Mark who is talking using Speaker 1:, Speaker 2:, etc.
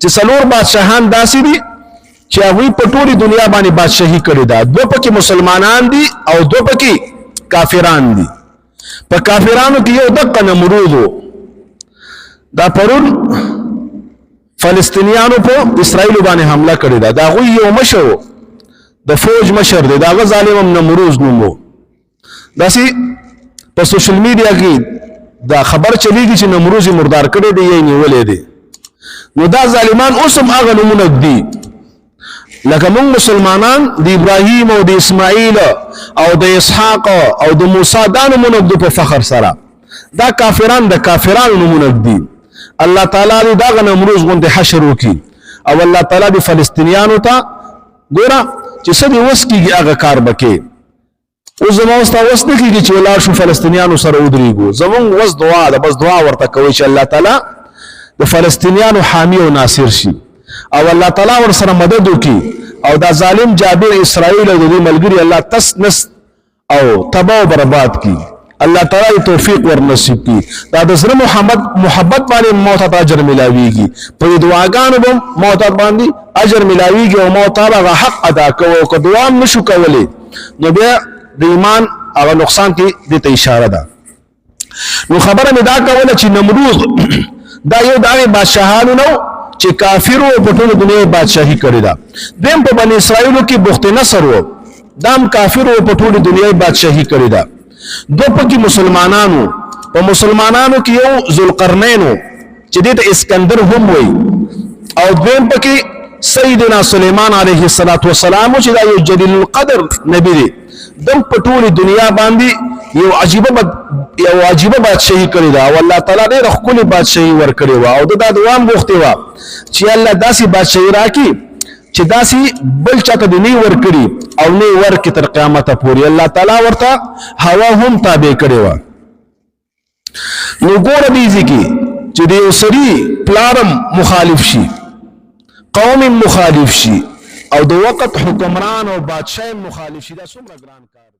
Speaker 1: چې څلور بادشاهان داسې دي چې هغوی په ټولې دنیا باندې بادشاهي کړې ده. دوه پکې مسلمانان دي او دوه پکې کافران دي. په کافرانو کې یو دقه نمرود و. دا پرون فلسطینیانو په اسرائیلو باندې حمله کړې ده. د هغوی یو مشر د فوج مشر دی، د هغه ظالم هم نمروز نوم و. داسې په سوشل میډیا کې دا خبر چلیږي چې نمروز یې مردار کړی دی یا یې نیولی دی. نو دا ظالمان اوس هم هغه نومونه دي لکه موږ مسلمانان د ابراهیم او د اسماعیل او د اسحاق او د موسی دا نومونه ږدو په فخر سره. دا کافران د کافرانو نومونه ږدي. الله تعالی دې دغه نمروز غوندې حشر وکړي او الله تعالی دې فلسطینیانو ته ګوره چې څه دې وس کېږي هغه کار به کوي. اوس زما وس ته وس نه کېږي چې ولاړ شو فلسطینیانو سره ودرېږو. زمونږ وس دعا ده، بس دعا ورته کوئ چې الله تعالی د فلسطینیانو حامی او ناصر شي او الله تعالی ورسره مدد وکړي او دا ظالم جابر اسرائیل او د دې ملګري الله تس نس او تباہ و برباد کړي. الله تعالی توفیق ور نصیب کړي. دا د زړه محبت باندې موت ته اجر ملاويږي، په دعاګانو به موت باندې اجر ملاويږي او موت هغه حق ادا کوو. که دعا نشو کولای نو بیا د ایمان هغه نقصان کې دې ته اشاره ده. نو خبره مې دا کوله چې نمرود دا یو د بادشاهانو نو چې کافرو په ټول دنیا بادشاهي کړې ده. دیم په بنی اسرائیلو کې بخت نصر و، دام کافرو په ټول دنیا بادشاهي کړې ده. دو پکې مسلمانانو، په مسلمانانو کې یو ذوالقرنین چې دې ته اسکندر هم وایي او دویم پکې سیدنا سلیمان علیه السلام چې دا یو جلیل القدر نبی دی. دم په ټول دنیا باندې یو عجیبه بادشاہي کړې ده او الله تعالی ډېره ښکلې بادشاہي ورکړې وه او د دا دعا هم غوښتې وه چې الله داسې بادشاہي راکړي چې داسې بل چاته دې نه ورکړي او نه ورکړي تر قیامته پورې. الله تعالی ورته هوا هم تابع کړې وه. نو ګوره دې ځکه چې د یو سړي پلارم مخالف شي، قوم مخالف شي او د وخت حکمران او بادشاہ مخالف شي، دا څومره ګران کار